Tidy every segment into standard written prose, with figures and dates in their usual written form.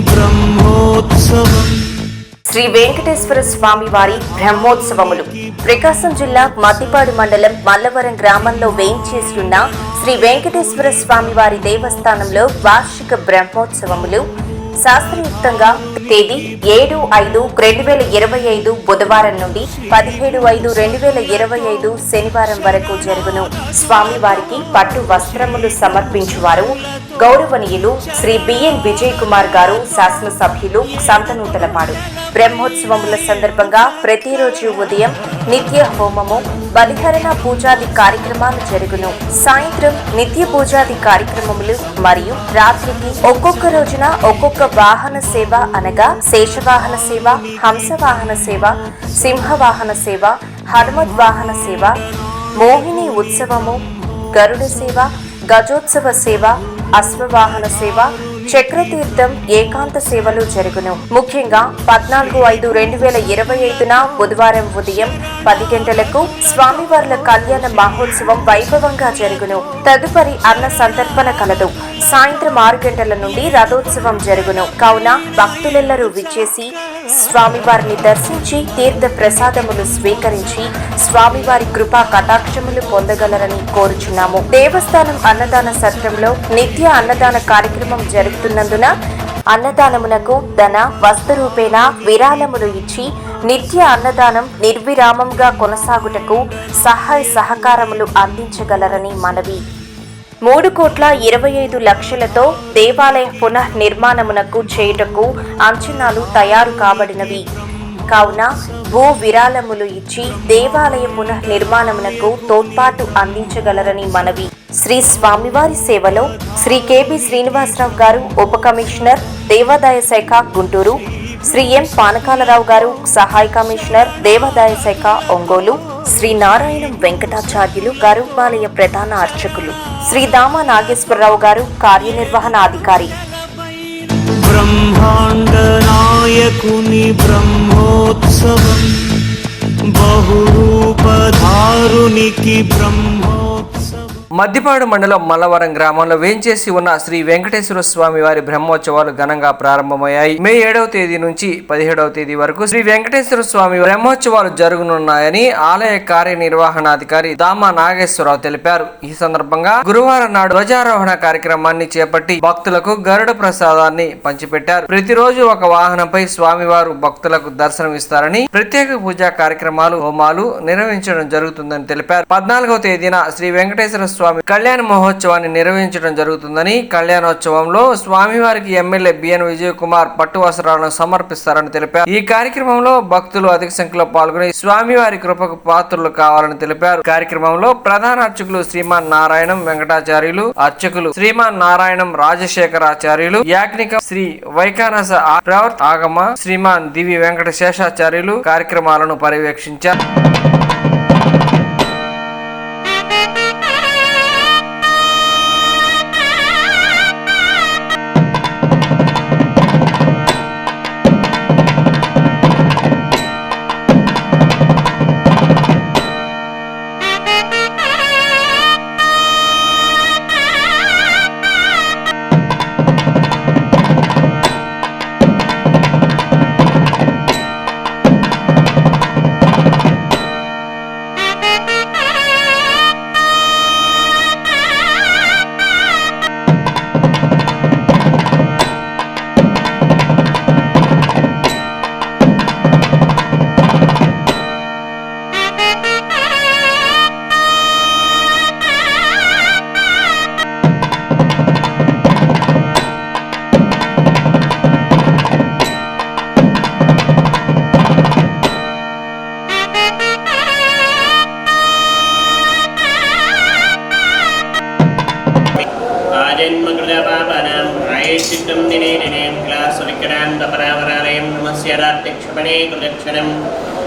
బ్రహ్మోత్సవం. శ్రీ వెంకటేశ్వర స్వామి వారి బ్రహ్మోత్సవములు ప్రకాశం జిల్లా మద్దిపాడు మండలం మల్లవరం గ్రామంలో వేయించేస్తున్న శ్రీ వెంకటేశ్వర స్వామి వారి దేవస్థానంలో వార్షిక బ్రహ్మోత్సవములు శాస్త్రయుక్తంగా తేదీ 7/5/2025 బుధవారం నుండి 17/5/2025 శనివారం వరకు జరుగును. స్వామివారికి పట్టు వస్త్రములు సమర్పించువారు గౌరవనీయులు శ్రీ బిఎన్ విజయ్ కుమార్ గారు, శాసనసభ్యులు, సంతనూతలపాడు. బ్రహ్మోత్సవముల సందర్భంగా ప్రతిరోజు ఉదయం నిత్య హోమము, బలిహరణ పూజాది కార్యక్రమాలు జరుగును. సాయంత్రం నిత్య పూజాది కార్యక్రమములు మరియు రాత్రికి ఒక్కొక్క రోజున ఒక్కొక్క వాహన సేవ అనగా శేషవాహన సేవ, హంసవాహన సేవ, సింహవాహన సేవ, హనుమద్ వాహన సేవ, మోహిని ఉత్సవము, గరుడ సేవ, గజోత్సవ సేవ, అశ్వవాహన సేవ, చక్రతీర్థం, ఏకాంత సేవలు జరుగును. ముఖ్యంగా 14/5/2025 బుధవారం ఉదయం 10 గంటలకు స్వామివార్ల కళ్యాణ మహోత్సవం వైభవంగా జరుగును. తదుపరి అన్న సంతర్పణ కలదు. సాయంత్రం 6 గంటల నుండి రథోత్సవం జరుగును. కావున భక్తులెల్లరూ విచ్చేసి స్వామివారిని దర్శించి తీర్థ ప్రసాదములు స్వీకరించి స్వామివారి కృపా కటాక్షములు పొందగలరని కోరుచున్నాము. దేవస్థానం అన్నదాన సత్రంలో నిత్య అన్నదాన కార్యక్రమం జరుగుతున్నందున అన్నదానమునకు ధన వస్తు రూపేణ విరాళములు ఇచ్చి నిత్య అన్నదానం నిర్విరామంగా కొనసాగుటకు సహాయ సహకారములు అందించగలరని మనవి. 3,25,00,000తో దేవాలయ పునః నిర్మాణమునకు చేయుటకు అంచనాలు తయారు కాబడినవి. కావున భూ విరాళములు ఇచ్చి దేవాలయ పునః నిర్మాణమునకు తోడ్పాటు అందించగలరని మనవి. శ్రీ స్వామివారి సేవలో శ్రీ కెబి శ్రీనివాసరావు గారు, ఉప కమిషనర్, దేవాదాయ శాఖ, గుంటూరు. శ్రీ ఎం పానకాలరావు గారు, సహాయ కమిషనర్, దేవాదాయ శాఖ, ఒంగోలు. శ్రీ నారాయణం వెంకటాచార్యులు గారు, ఆలయ ప్రధాన అర్చకులు. శ్రీ దామ నాగేశ్వరరావు గారు, కార్యనిర్వహణాధికారి. బ్రహ్మాండ నాయకుని బ్రహ్మోత్సవం, బహురూపధారునికి బ్రహ్మోత్సవం. మద్దిపాడు మండలం మల్లవరం గ్రామంలో వేంచేసి ఉన్న శ్రీ వెంకటేశ్వర స్వామి వారి బ్రహ్మోత్సవాలు ఘనంగా ప్రారంభమయ్యాయి. మే 7వ తేదీ నుంచి 17వ తేదీ వరకు శ్రీ వెంకటేశ్వర స్వామి బ్రహ్మోత్సవాలు జరగనున్నాయని ఆలయ కార్యనిర్వహణాధికారి దామ నాగేశ్వరరావు తెలిపారు. ఈ సందర్భంగా గురువారం నాడు ధ్వజారోహణ కార్యక్రమాన్ని చేపట్టి భక్తులకు గరుడ ప్రసాదాన్ని పంచిపెట్టారు. ప్రతిరోజు ఒక వాహనంపై స్వామివారు భక్తులకు దర్శనమిస్తారని, ప్రత్యేక పూజా కార్యక్రమాలు, హోమాలు నిర్వహించడం జరుగుతుందని తెలిపారు. 14వ తేదీన శ్రీ వెంకటేశ్వర స్వామి కళ్యాణ మహోత్సవాన్ని నిర్వహించడం జరుగుతుందని, కళ్యాణోత్సవంలో స్వామివారికి ఎమ్మెల్యే బిఎన్ విజయ్ కుమార్ పట్టు వస్త్రాలను సమర్పిస్తారని తెలిపారు. ఈ కార్యక్రమంలో భక్తులు అధిక సంఖ్యలో పాల్గొని స్వామివారి కృపకు పాత్రులు కావాలని తెలిపారు. కార్యక్రమంలో ప్రధాన అర్చకులు శ్రీమాన్ నారాయణం వెంకటాచార్యులు, అర్చకులు శ్రీమాన్ నారాయణం రాజశేఖరాచార్యులు, యాజ్ఞిక శ్రీ వైకానస ఆగమ శ్రీమాన్ దివి వెంకట శేషాచార్యులు కార్యక్రమాలను పర్యవేక్షించారు.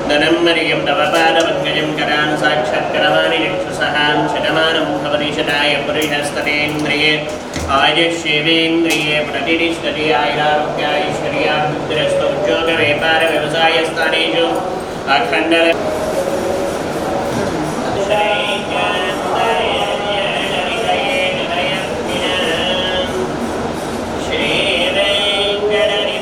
धनं मरियं तव पादपद्मजं करान् साक्षात्करवाणि चक्षुषहां शतमानं भवतिशताय पुरुषस्ततेन्द्रिये आयुष्येवेन्द्रिये प्रतिष्ठति आयुरारोग्याैश्वर्याभिवृद्धिरस्तु उद्योगव्यापारव्यवसायस्थानेषु अखण्डल श्रीवेङ्कटनि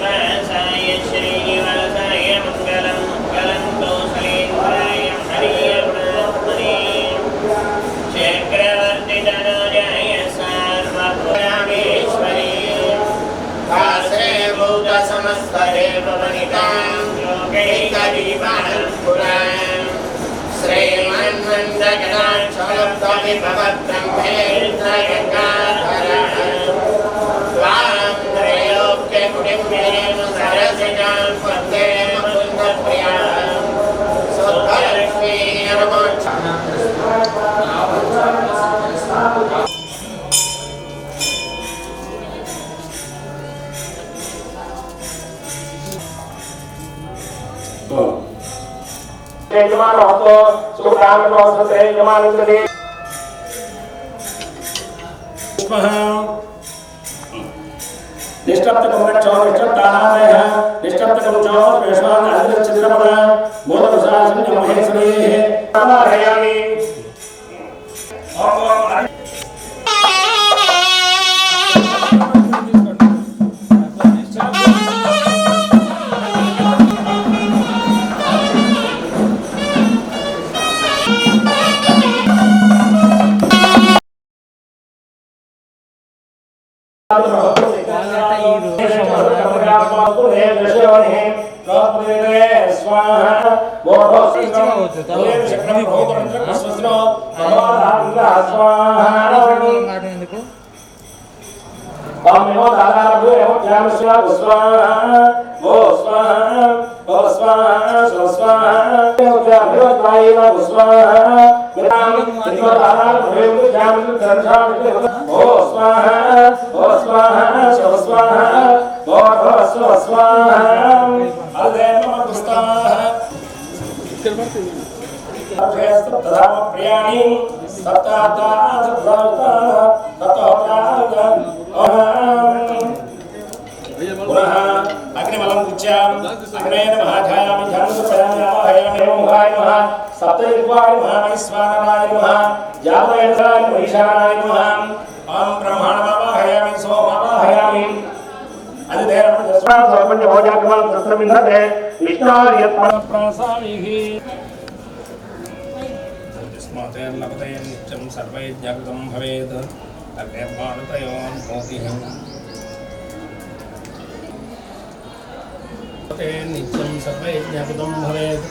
नित्यं सर्वैज्ञापितं भवेत्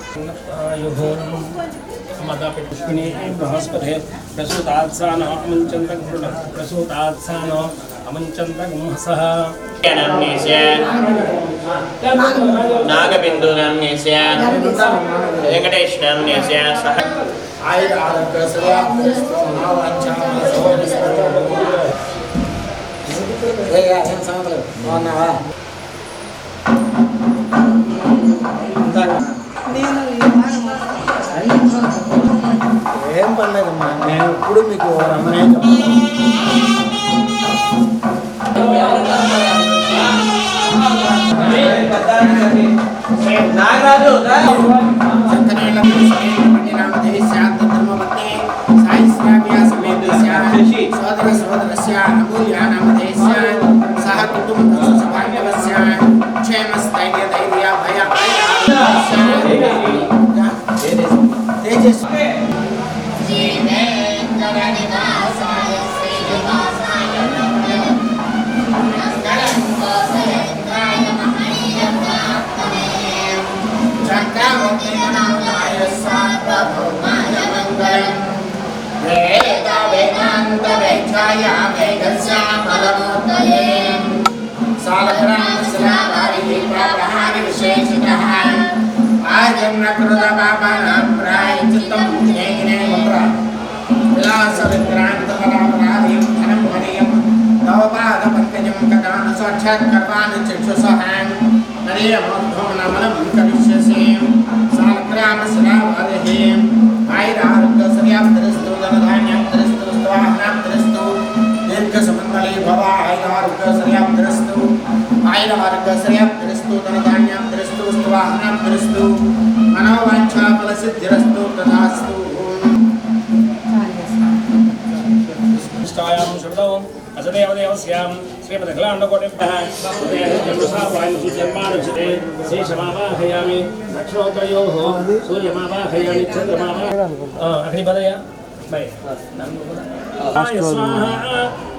पुष्पिणी बृहस्पते प्रसूतात्सानो अमुञ्चन्तगुंहसः नागबिन्दुनाम्यस्य वेङ्कटेशनाम्यस्य सह ఏం పర్లేదమ్మా, నేను ఇప్పుడు మీకు రమ్మనే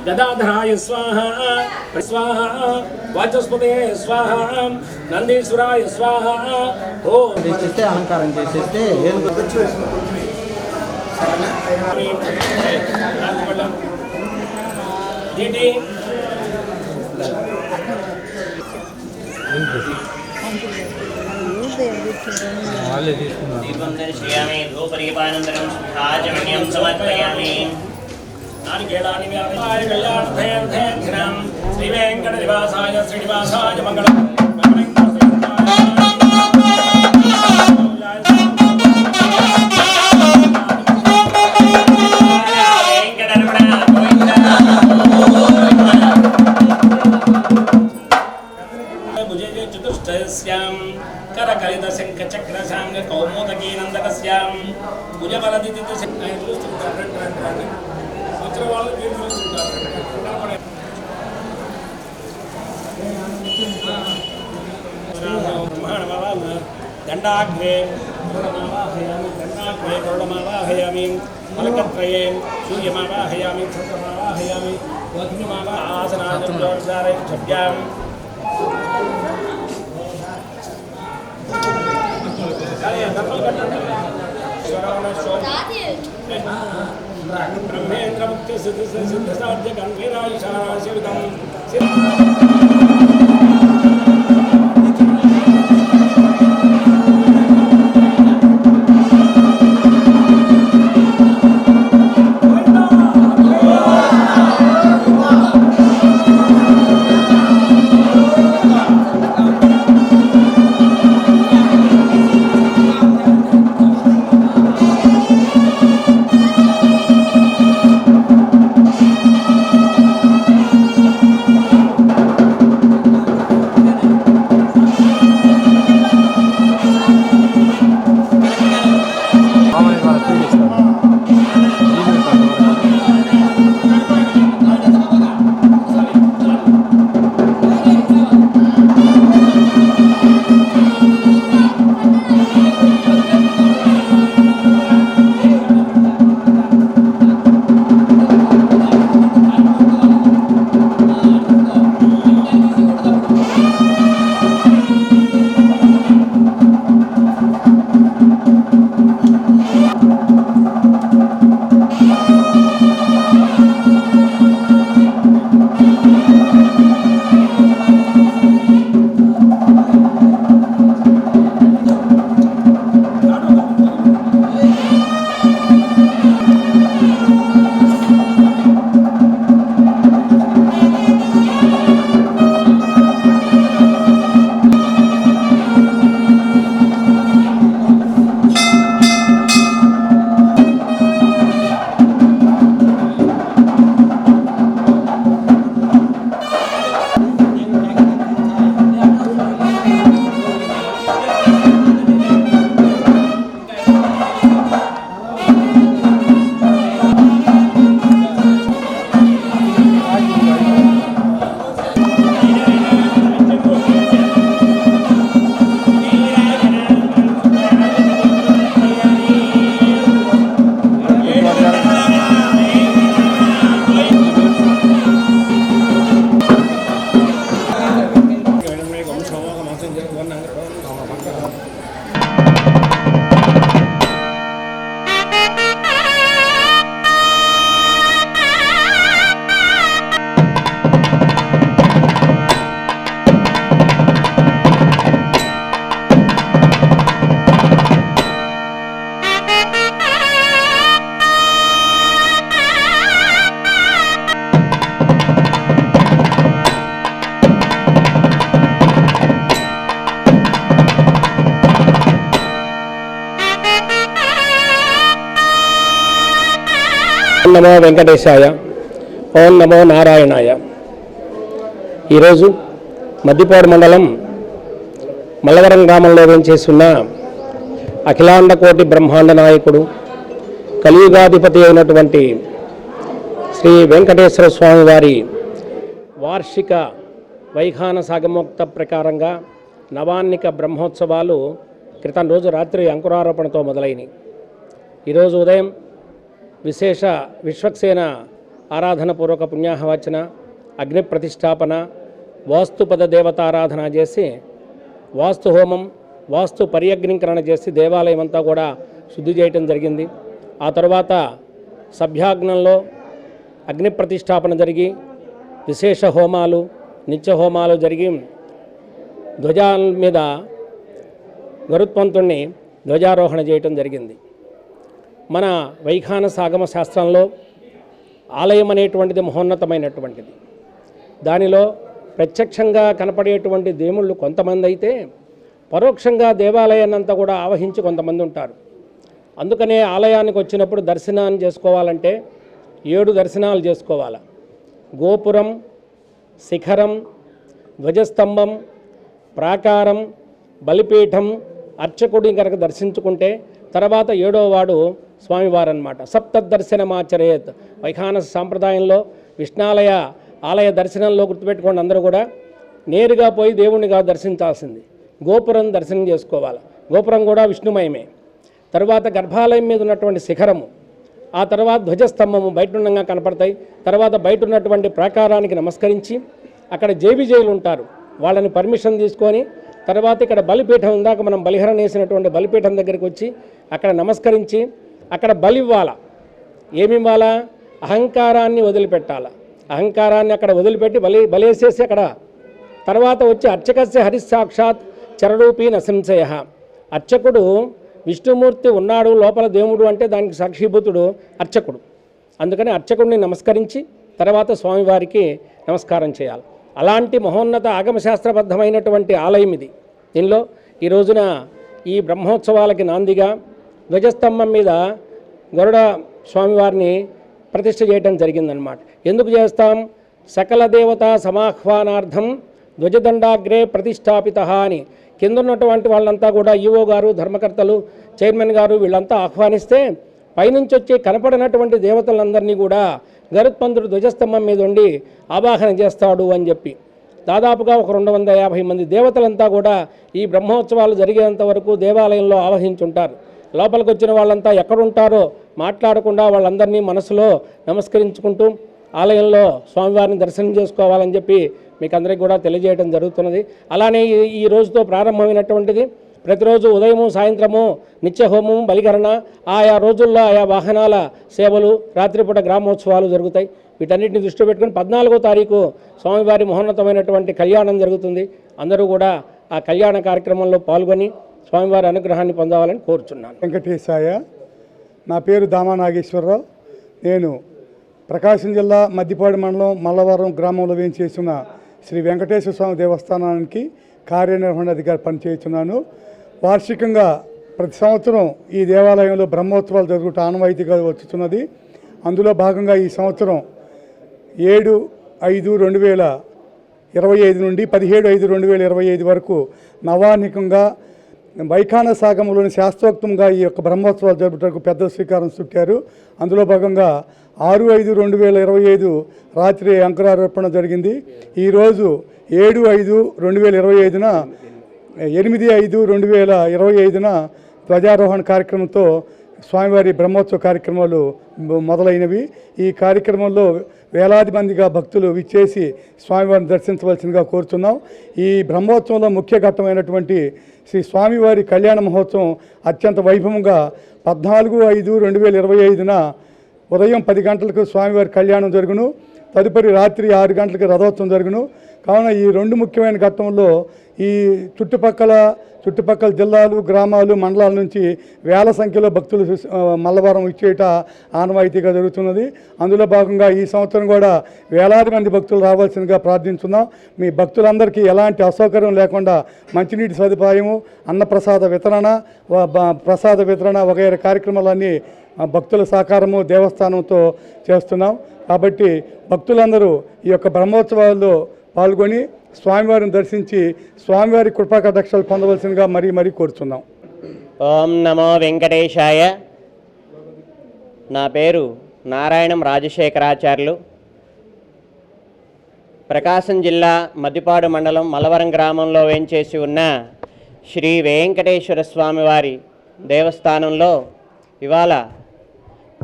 गदाधराय स्वाहा स्वाहा वाचस्पते स्वाहा नंदीश्वराय स्वाहा अलंकार దీపం దర్శయామి ధూపదీపానంతరం శుద్ధాచమన్యం సమర్పయామి నారికేళాని వ్యాపాయ కళ్యాణం శ్రీ వెంకట నివాసాయ శ్రీనివాసాయ మంగళం చతుష్టస్యాం కరకలిత శంఖ చక్ర సాంగ కౌమోదకీ నందకస్యాం భుజబలదిత దండాగ్రే గరుడమావాహయామి మలకత్రయే సూర్యమావాహయామి చంద్రమావాహయామి వగ్నిమావా ఆసనాజోర్ధారయక్షభ్యాం బ్రహ్మేంద్ర ముక్తి సిద్ధ సాధ్య గంభీరాయుషాశివితం ఓం నమో వెంకటేశాయ, ఓం నమో నారాయణాయ. ఈరోజు మద్దిపాడు మండలం మల్లవరం గ్రామంలో వేంచేస్తున్న అఖిలాండకోటి బ్రహ్మాండ నాయకుడు కలియుగాధిపతి అయినటువంటి శ్రీ వెంకటేశ్వర స్వామి వారి వార్షిక వైఖాన సాగమోక్త ప్రకారంగా నవాన్నిక బ్రహ్మోత్సవాలు క్రితం రోజు రాత్రి అంకురారోపణతో మొదలైనవి. ఈరోజు ఉదయం విశేష విశ్వక్సేన ఆరాధనపూర్వక పుణ్యాహవచన, అగ్ని ప్రతిష్టాపన, వాస్తుపద దేవతారాధన చేసి వాస్తు హోమం, వాస్తు పర్యగ్నికరణ చేసి దేవాలయం అంతా కూడా శుద్ధి చేయటం జరిగింది. ఆ తర్వాత సభ్యాగ్నంలో అగ్ని ప్రతిష్టాపన జరిగి విశేష హోమాలు నిత్య హోమాలు జరిగి ధ్వజాల మీద గరుత్మంతుణ్ణి ధ్వజారోహణ చేయటం జరిగింది. మన వైఖానస ఆగమ శాస్త్రంలో ఆలయం అనేటువంటిది మహోన్నతమైనటువంటిది. దానిలో ప్రత్యక్షంగా కనపడేటువంటి దేవుళ్ళు కొంతమంది అయితే పరోక్షంగా దేవాలయాన్నంతా కూడా ఆవహించి కొంతమంది ఉంటారు. అందుకనే ఆలయానికి వచ్చినప్పుడు దర్శనాన్ని చేసుకోవాలంటే 7 దర్శనాలు చేసుకోవాలి. గోపురం, శిఖరం, ధ్వజస్తంభం, ప్రాకారం, బలిపీఠం, అర్చకుడిని కనుక దర్శించుకుంటే తర్వాత 7వ వాడు స్వామివారు అన్నమాట. సప్తదర్శనమాచరేత్. వైఖానస సాంప్రదాయంలో విష్ణాలయ ఆలయ దర్శనంలో గుర్తుపెట్టుకోండి, అందరూ కూడా నేరుగా పోయి దేవుణ్ణి కాదు దర్శించాల్సింది, గోపురం దర్శనం చేసుకోవాలి. గోపురం కూడా విష్ణుమయమే. తర్వాత గర్భాలయం మీద ఉన్నటువంటి శిఖరము, ఆ తర్వాత ధ్వజస్తంభము బయట ఉండగా కనపడతాయి. తర్వాత బయట ఉన్నటువంటి ప్రాకారానికి నమస్కరించి అక్కడ జేబిజేయులు ఉంటారు, వాళ్ళని పర్మిషన్ తీసుకొని తర్వాత ఇక్కడ బలిపీఠం ఉందాక మనం బలిహరణ వేసినటువంటి బలిపీఠం దగ్గరికి వచ్చి అక్కడ నమస్కరించి అక్కడ బలి ఇవ్వాలా. ఏమి ఇవ్వాలా? అహంకారాన్ని వదిలిపెట్టాలా. అహంకారాన్ని అక్కడ వదిలిపెట్టి బలేసేసి అక్కడ తర్వాత వచ్చి అర్చకస్య హరిసాక్షాత్ చరరూపీ నశంశయ. అర్చకుడు విష్ణుమూర్తి ఉన్నాడు లోపల దేవుడు అంటే దానికి సాక్షిభూతుడు అర్చకుడు. అందుకని అర్చకుడిని నమస్కరించి తర్వాత స్వామివారికి నమస్కారం చేయాలి. అలాంటి మహోన్నత ఆగమశాస్త్రబద్ధమైనటువంటి ఆలయం ఇది. దీనిలో ఈ రోజున ఈ బ్రహ్మోత్సవాలకి నాందిగా ధ్వజస్తంభం మీద గరుడ స్వామివారిని ప్రతిష్ఠ చేయడం జరిగిందనమాట. ఎందుకు చేస్తాం? సకల దేవతా సమాహ్వానార్థం ధ్వజదండాగ్రే ప్రతిష్టాపిత అని కింద ఉన్నటువంటి వాళ్ళంతా కూడా ఈవో గారు, ధర్మకర్తలు, చైర్మన్ గారు వీళ్ళంతా ఆహ్వానిస్తే పైనుంచి వచ్చి కనపడినటువంటి దేవతలందరినీ కూడా గరుత్మంతుడు ధ్వజస్తంభం మీద ఉండి ఆవాహన చేస్తాడు అని చెప్పి దాదాపుగా ఒక 250 మంది దేవతలంతా కూడా ఈ బ్రహ్మోత్సవాలు జరిగేంత వరకు దేవాలయంలో ఆవహించుంటారు. లోపలికి వచ్చిన వాళ్ళంతా ఎక్కడుంటారో మాట్లాడకుండా వాళ్ళందరినీ మనసులో నమస్కరించుకుంటూ ఆలయంలో స్వామివారిని దర్శనం చేసుకోవాలని చెప్పి మీకు అందరికీ కూడా తెలియజేయడం జరుగుతున్నది. అలానే ఈ రోజుతో ప్రారంభమైనటువంటిది ప్రతిరోజు ఉదయము సాయంత్రము నిత్యహోమం, బలికరణ, ఆయా రోజుల్లో ఆయా వాహనాల సేవలు, రాత్రిపూట గ్రామోత్సవాలు జరుగుతాయి. వీటన్నిటిని దృష్టిలో పెట్టుకుని 14వ తారీఖు స్వామివారి మహోన్నతమైనటువంటి కళ్యాణం జరుగుతుంది. అందరూ కూడా ఆ కళ్యాణ కార్యక్రమంలో పాల్గొని స్వామివారి అనుగ్రహాన్ని పొందాలని కోరుచున్నాను. వెంకటేశాయ. నా పేరు దామా నాగేశ్వరరావు. నేను ప్రకాశం జిల్లా మద్దిపాడు మండలం మల్లవరం గ్రామంలో వేయించేసిన శ్రీ వెంకటేశ్వర స్వామి దేవస్థానానికి కార్యనిర్వహణాధికారి పనిచేస్తున్నాను. వార్షికంగా ప్రతి సంవత్సరం ఈ దేవాలయంలో బ్రహ్మోత్సవాలు జరుగుతూ ఆనవాయితీగా వచ్చుతున్నది. అందులో భాగంగా ఈ సంవత్సరం 7/5/2025 నుండి 17/5/2025 వరకు నవానికంగా వైఖానస ఆగమంలోని శాస్త్రోక్తంగా ఈ యొక్క బ్రహ్మోత్సవాలు జరుపుటకు పెద్ద శ్రీకారం చుట్టారు. అందులో భాగంగా 6/5/2025 రాత్రి అంకురారోపణ జరిగింది. ఈరోజు 7/5/2025న 8/5/2025న ధ్వజారోహణ కార్యక్రమంతో స్వామివారి బ్రహ్మోత్సవ కార్యక్రమాలు మొదలైనవి. ఈ కార్యక్రమంలో వేలాది మందిగా భక్తులు విచ్చేసి స్వామివారిని దర్శించవలసిందిగా కోరుతున్నాం. ఈ బ్రహ్మోత్సవంలో ముఖ్య ఘట్టమైనటువంటి శ్రీ స్వామివారి కళ్యాణ మహోత్సవం అత్యంత వైభవంగా 14/5/2025న ఉదయం 10 గంటలకు స్వామివారి కళ్యాణం జరుగును. తదుపరి రాత్రి 6 గంటలకు రథోత్సవం జరుగును. కావున ఈ 2 ముఖ్యమైన ఘట్టంలో ఈ చుట్టుపక్కల జిల్లాలు, గ్రామాలు, మండలాల నుంచి వేల సంఖ్యలో భక్తులు మల్లవరం ఇచ్చేట ఆనవాయితీగా జరుగుతున్నది. అందులో భాగంగా ఈ సంవత్సరం కూడా వేలాది మంది భక్తులు రావాల్సిందిగా ప్రార్థించున్నాం. మీ భక్తులందరికీ ఎలాంటి అసౌకర్యం లేకుండా మంచినీటి సదుపాయము, అన్నప్రసాద వితరణ వగైరా కార్యక్రమాలన్నీ భక్తుల సహకారము దేవస్థానంతో చేస్తున్నాం. కాబట్టి భక్తులందరూ ఈ యొక్క బ్రహ్మోత్సవాల్లో పాల్గొని స్వామివారిని దర్శించి స్వామివారి కృపా కటాక్షాలు పొందవలసిందిగా మరీ కోరుతున్నాం. ఓం నమో వెంకటేశాయ. నా పేరు నారాయణం రాజశేఖరాచార్యులు. ప్రకాశం జిల్లా మద్దిపాడు మండలం మల్లవరం గ్రామంలో వేంచేసి ఉన్న శ్రీ వెంకటేశ్వర స్వామివారి దేవస్థానంలో ఇవాళ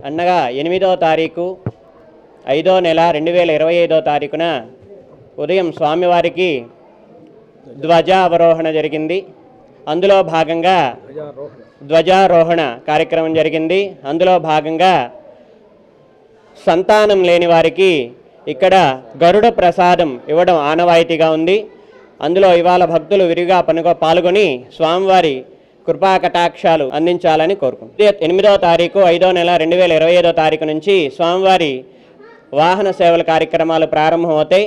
అనగా 8వ తారీఖు 5వ నెల 2025వ తారీఖున ఉదయం స్వామివారికి ధ్వజావరోహణ జరిగింది. అందులో భాగంగా ధ్వజారోహణ కార్యక్రమం జరిగింది. అందులో భాగంగా సంతానం లేని వారికి ఇక్కడ గరుడ ప్రసాదం ఇవ్వడం ఆనవాయితీగా ఉంది. అందులో ఇవాళ భక్తులు విరిగా పాల్గొని స్వామివారి కృపా కటాక్షాలు అందించాలని కోరుకుంటున్నాం. 8వ తారీఖు 5వ నెల 2025వ తారీఖు నుంచి స్వామివారి వాహన సేవల కార్యక్రమాలు ప్రారంభమవుతాయి.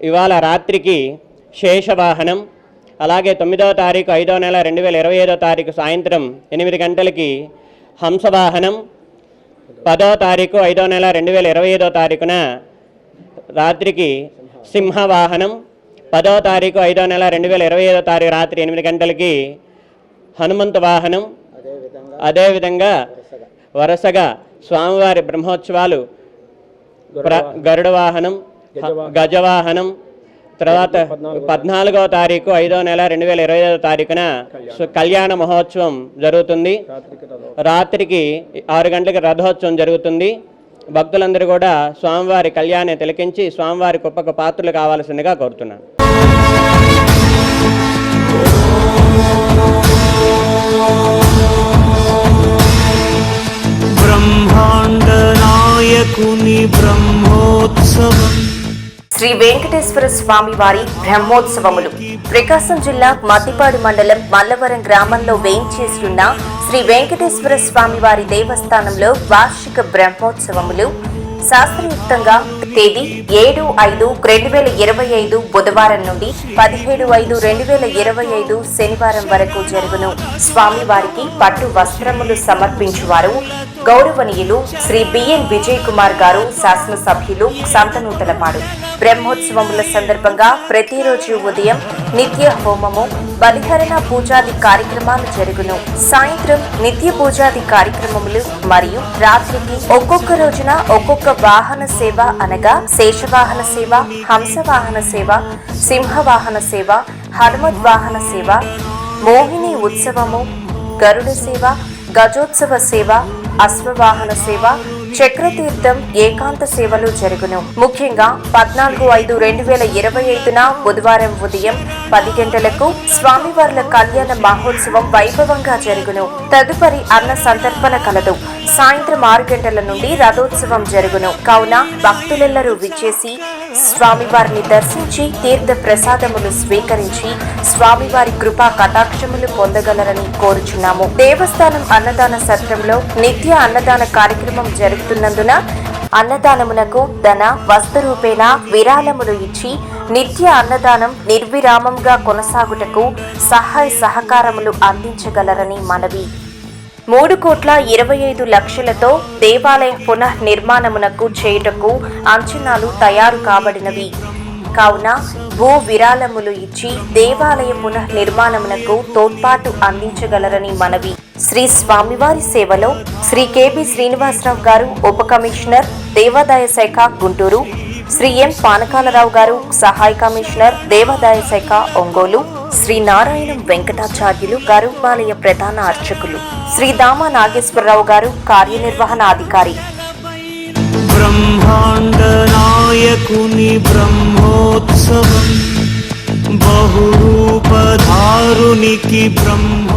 ఇవాళ రాత్రికి శేషవాహనం, అలాగే 9వ తారీఖు 5వ నెల 2025వ తారీఖు సాయంత్రం 8 గంటలకి హంసవాహనం, 10వ తారీఖు 5వ నెల 2025వ తారీఖున రాత్రికి సింహవాహనం, 10వ తారీఖు 5వ నెల 2025వ తారీఖు రాత్రి 8 గంటలకి హనుమంత వాహనం. అదేవిధంగా వరుసగా స్వామివారి బ్రహ్మోత్సవాలు గరుడ వాహనం, గజవాహనం, తర్వాత 14వ తారీఖు 5వ నెల 2025వ తారీఖున కళ్యాణ మహోత్సవం జరుగుతుంది. రాత్రికి 6 గంటలకు రథోత్సవం జరుగుతుంది. భక్తులందరూ కూడా స్వామివారి కళ్యాణాన్ని తిలకించి స్వామివారి కృపకు పాత్రలు కావాల్సిందిగా కోరుతున్నాను. బ్రహ్మాండ నాయకుని బ్రహ్మోత్సవం. శ్రీ వెంకటేశ్వర స్వామి వారి బ్రహ్మోత్సవములు ప్రకాశం జిల్లా మద్దిపాడు మండలం మల్లవరం గ్రామంలో వేయించేసి ఉన్న శ్రీ వెంకటేశ్వర స్వామి వారి దేవస్థానంలో వార్షిక బ్రహ్మోత్సవములు శాస్త్రయుక్తంగా తేదీ 7/5/2025 బుధవారం నుండి 17/5/2025 శనివారం వరకు జరుగును. స్వామివారికి పట్టు వస్త్రములు సమర్పించువారు గౌరవనీయులు శ్రీ బిఎన్ విజయ్ కుమార్ గారు, శాసనసభ్యులు, సంతనూతలపాడు. బ్రహ్మోత్సవముల సందర్భంగా ప్రతిరోజు ఉదయం నిత్య హోమము, బలిహరణ పూజాది కార్యక్రమాలు జరుగును. సాయంత్రం నిత్య పూజాది కార్యక్రమములు మరియు రాత్రికి ఒక్కొక్క రోజున ఒక్కొక్క వాహన సేవ అనగా శేషవాహన సేవ, హంసవాహన సేవ, సింహవాహన సేవ, హనుమద్ వాహన సేవ, మోహిని ఉత్సవము, గరుడ సేవ, గజోత్సవ సేవ, అశ్వవాహన సేవ, చక్రతీర్థం, ఏకాంత సేవలు జరుగును. ముఖ్యంగా 14/5/2025న బుధవారం ఉదయం 10 గంటలకు స్వామివార్ల కళ్యాణ మహోత్సవం వైభవంగా జరుగును. తదుపరి అన్న సంతర్పణ కలదు. సాయంత్రం 6 గంటల నుండి రథోత్సవం జరుగును. కావున భక్తులెల్లరూ విచ్చేసి స్వామివారిని దర్శించి తీర్థ ప్రసాదములు స్వీకరించి స్వామివారి కృపా కటాక్షములు పొందగలరని కోరుచున్నాము. దేవస్థానం అన్నదాన సత్రంలో నిత్య అన్నదాన కార్యక్రమం జరుగుతున్నందున అన్నదానమునకు ధన వస్తు రూపేణ విరాళములు ఇచ్చి నిత్య అన్నదానం నిర్విరామంగా కొనసాగుటకు సహాయ సహకారములు అందించగలరని మనవి. 3,25,00,000తో దేవాలయ పునః నిర్మాణమునకు చేయుటకు అంచనాలు తయారు కాబడినవి. కావున భూ విరాళములు ఇచ్చి దేవాలయ పునః నిర్మాణమునకు తోడ్పాటు అందించగలరని మనవి. శ్రీ స్వామివారి సేవలో శ్రీ కెబి శ్రీనివాసరావు గారు, ఉప కమిషనర్, దేవాదాయ శాఖ, గుంటూరు. శ్రీ ఎం పానకాలరావు గారు, సహాయ కమిషనర్, దేవాదాయ శాఖ, ఒంగోలు. శ్రీ నారాయణం వెంకటాచార్యులు గారు, ఆలయ ప్రధాన అర్చకులు. శ్రీ దామా నాగేశ్వరరావు గారు, కార్యనిర్వహణాధికారి. బ్రహ్మాండ నాయకుని బ్రహ్మోత్సవం. బహురూపధారునికి బ్రహ్మ